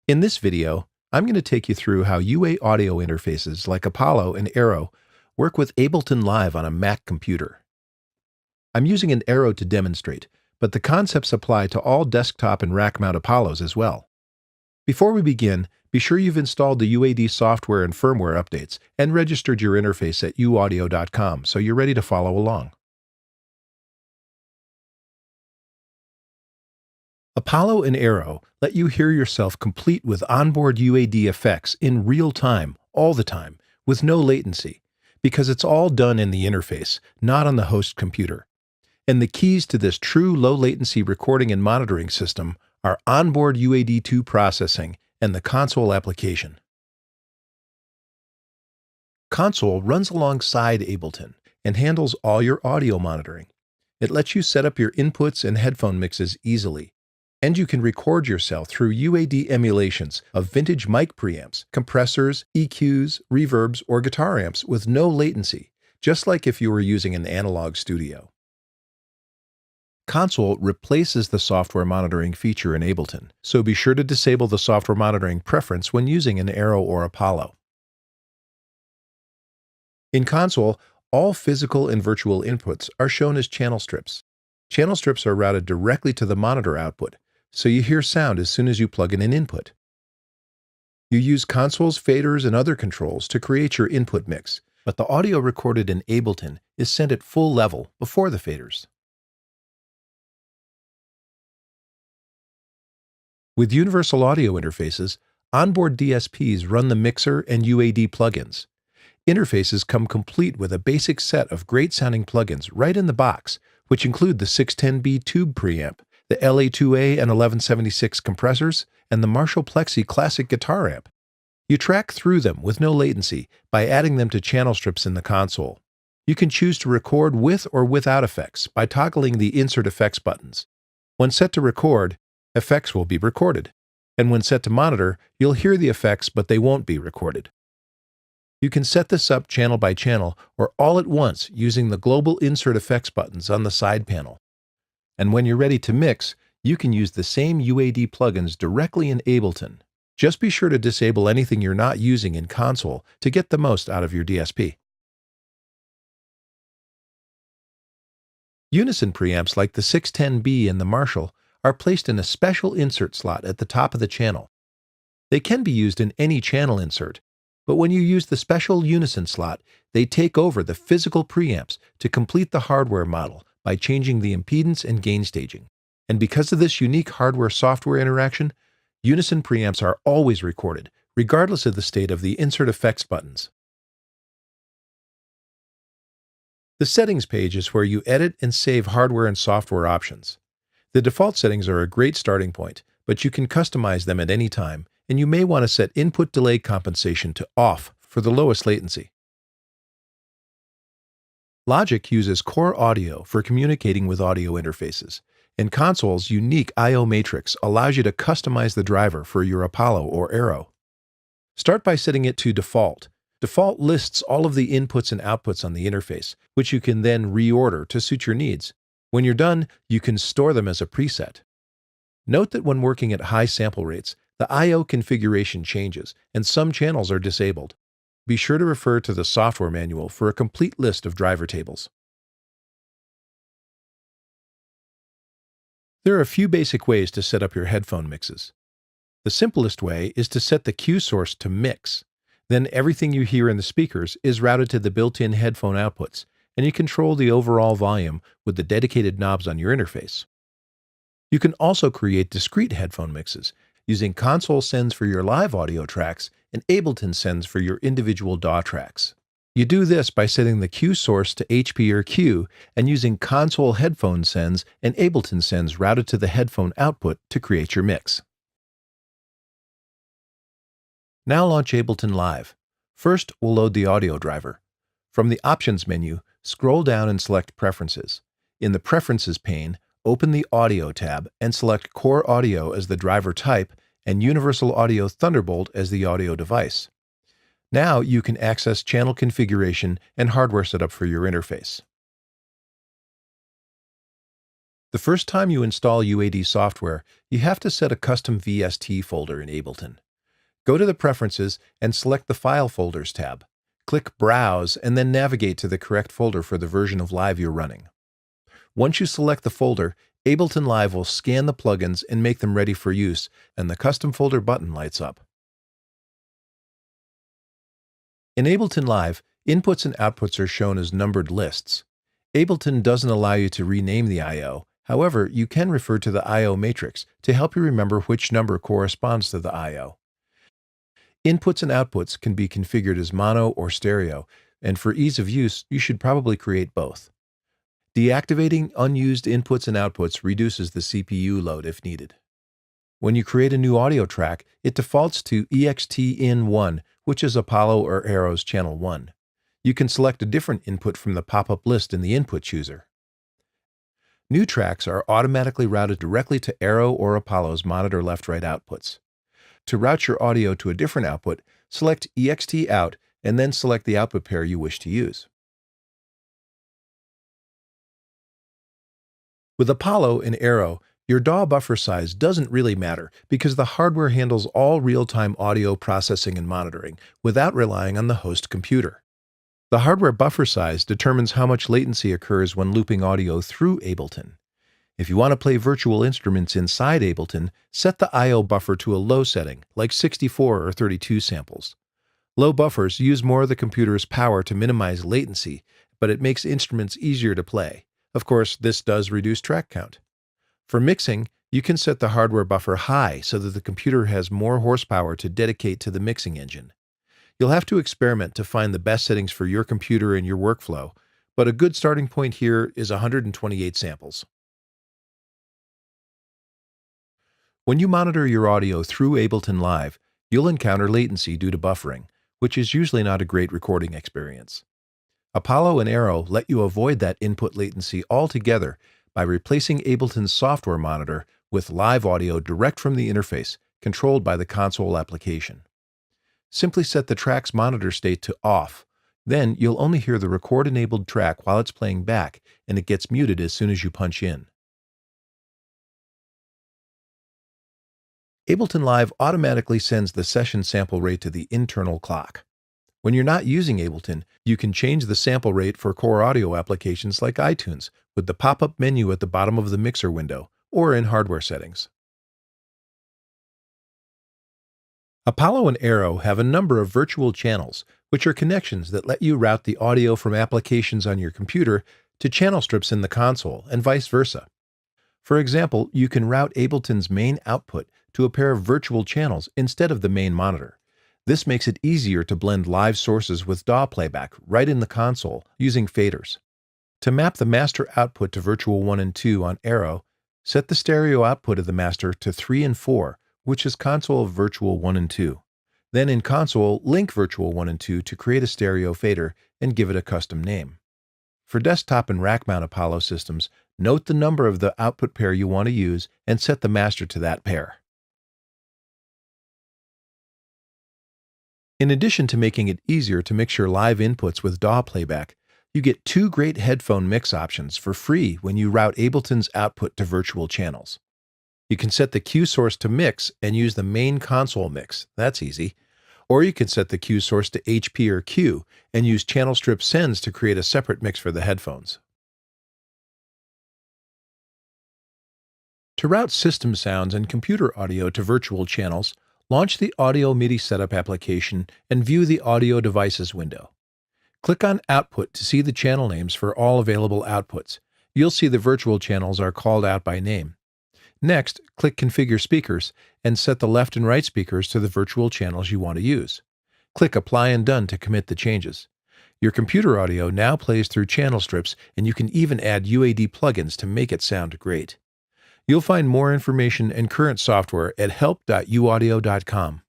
In this video, I'm going to take you through how UA audio interfaces like Apollo and Aero work with Ableton Live on a Mac computer. I'm using an Aero to demonstrate, but the concepts apply to all desktop and rack mount Apollos as well. Before we begin, be sure you've installed the UAD software and firmware updates and registered your interface at uaudio.com so you're ready to follow along. Apollo and Aero let you hear yourself complete with onboard UAD effects in real time, all the time, with no latency, because it's all done in the interface, not on the host computer. And the keys to this true low-latency recording and monitoring system are onboard UAD2 processing and the console application. Console runs alongside Ableton and handles all your audio monitoring. It lets you set up your inputs and headphone mixes easily. And you can record yourself through UAD emulations of vintage mic preamps, compressors, EQs, reverbs, or guitar amps with no latency, just like if you were using an analog studio. Console replaces the software monitoring feature in Ableton, so be sure to disable the software monitoring preference when using an Aero or Apollo. In Console, all physical and virtual inputs are shown as channel strips. Channel strips are routed directly to the monitor output, so you hear sound as soon as you plug in an input. You use Console's faders and other controls to create your input mix, but the audio recorded in Ableton is sent at full level before the faders. With universal audio interfaces, onboard DSPs run the mixer and UAD plugins. Interfaces come complete with a basic set of great-sounding plugins right in the box, which include the 610B tube preamp, the LA2A and 1176 compressors, and the Marshall Plexi Classic guitar amp. You track through them with no latency by adding them to channel strips in the console. You can choose to record with or without effects by toggling the Insert Effects buttons. When set to record, effects will be recorded, and when set to monitor, you'll hear the effects but they won't be recorded. You can set this up channel by channel or all at once using the global Insert Effects buttons on the side panel. And when you're ready to mix, you can use the same UAD plugins directly in Ableton. Just be sure to disable anything you're not using in Console to get the most out of your DSP. Unison preamps like the 610B and the Marshall are placed in a special insert slot at the top of the channel. They can be used in any channel insert, but when you use the special Unison slot, they take over the physical preamps to complete the hardware model by changing the impedance and gain staging. And because of this unique hardware-software interaction, Unison preamps are always recorded, regardless of the state of the Insert Effects buttons. The Settings page is where you edit and save hardware and software options. The default settings are a great starting point, but you can customize them at any time, and you may want to set input delay compensation to off for the lowest latency. Logic uses core audio for communicating with audio interfaces, and Console's unique I/O matrix allows you to customize the driver for your Apollo or Aero. Start by setting it to default. Default lists all of the inputs and outputs on the interface, which you can then reorder to suit your needs. When you're done, you can store them as a preset. Note that when working at high sample rates, the I/O configuration changes, and some channels are disabled. Be sure to refer to the software manual for a complete list of driver tables. There are a few basic ways to set up your headphone mixes. The simplest way is to set the cue source to mix. Then everything you hear in the speakers is routed to the built-in headphone outputs, and you control the overall volume with the dedicated knobs on your interface. You can also create discrete headphone mixes using Console sends for your live audio tracks and Ableton sends for your individual DAW tracks. You do this by setting the cue source to HP or Q and using Console headphone sends and Ableton sends routed to the headphone output to create your mix. Now launch Ableton Live. First, we'll load the audio driver. From the Options menu, scroll down and select Preferences. In the Preferences pane, open the Audio tab and select Core Audio as the driver type and Universal Audio Thunderbolt as the audio device. Now you can access channel configuration and hardware setup for your interface. The first time you install UAD software, you have to set a custom VST folder in Ableton. Go to the Preferences and select the File Folders tab. Click Browse and then navigate to the correct folder for the version of Live you're running. Once you select the folder, Ableton Live will scan the plugins and make them ready for use, and the Custom Folder button lights up. In Ableton Live, inputs and outputs are shown as numbered lists. Ableton doesn't allow you to rename the I/O. However, you can refer to the I/O matrix to help you remember which number corresponds to the I/O. Inputs and outputs can be configured as mono or stereo, and for ease of use, you should probably create both. Deactivating unused inputs and outputs reduces the CPU load if needed. When you create a new audio track, it defaults to EXT-IN1, which is Apollo or Arrow's channel 1. You can select a different input from the pop-up list in the input chooser. New tracks are automatically routed directly to Arrow or Apollo's monitor left-right outputs. To route your audio to a different output, select EXT out and then select the output pair you wish to use. With Apollo and Arrow, your DAW buffer size doesn't really matter because the hardware handles all real-time audio processing and monitoring without relying on the host computer. The hardware buffer size determines how much latency occurs when looping audio through Ableton. If you want to play virtual instruments inside Ableton, set the I/O buffer to a low setting, like 64 or 32 samples. Low buffers use more of the computer's power to minimize latency, but it makes instruments easier to play. Of course, this does reduce track count. For mixing, you can set the hardware buffer high so that the computer has more horsepower to dedicate to the mixing engine. You'll have to experiment to find the best settings for your computer and your workflow, but a good starting point here is 128 samples. When you monitor your audio through Ableton Live, you'll encounter latency due to buffering, which is usually not a great recording experience. Apollo and Arrow let you avoid that input latency altogether by replacing Ableton's software monitor with live audio direct from the interface, controlled by the console application. Simply set the track's monitor state to off. Then you'll only hear the record-enabled track while it's playing back, and it gets muted as soon as you punch in. Ableton Live automatically sends the session sample rate to the internal clock. When you're not using Ableton, you can change the sample rate for core audio applications like iTunes with the pop-up menu at the bottom of the mixer window or in hardware settings. Apollo and Arrow have a number of virtual channels, which are connections that let you route the audio from applications on your computer to channel strips in the console and vice versa. For example, you can route Ableton's main output to a pair of virtual channels instead of the main monitor. This makes it easier to blend live sources with DAW playback right in the console using faders. To map the master output to Virtual 1 and 2 on Arrow, set the stereo output of the master to 3 and 4, which is console of Virtual 1 and 2. Then in console, link Virtual 1 and 2 to create a stereo fader and give it a custom name. For desktop and rack mount Apollo systems, note the number of the output pair you want to use and set the master to that pair. In addition to making it easier to mix your live inputs with DAW playback, you get 2 great headphone mix options for free when you route Ableton's output to virtual channels. You can set the cue source to mix and use the main console mix. That's easy. Or you can set the cue source to HP or Q and use channel strip sends to create a separate mix for the headphones. To route system sounds and computer audio to virtual channels, launch the Audio MIDI Setup application and view the Audio Devices window. Click on Output to see the channel names for all available outputs. You'll see the virtual channels are called out by name. Next, click Configure Speakers and set the left and right speakers to the virtual channels you want to use. Click Apply and Done to commit the changes. Your computer audio now plays through channel strips, and you can even add UAD plugins to make it sound great. You'll find more information and current software at help.uaudio.com.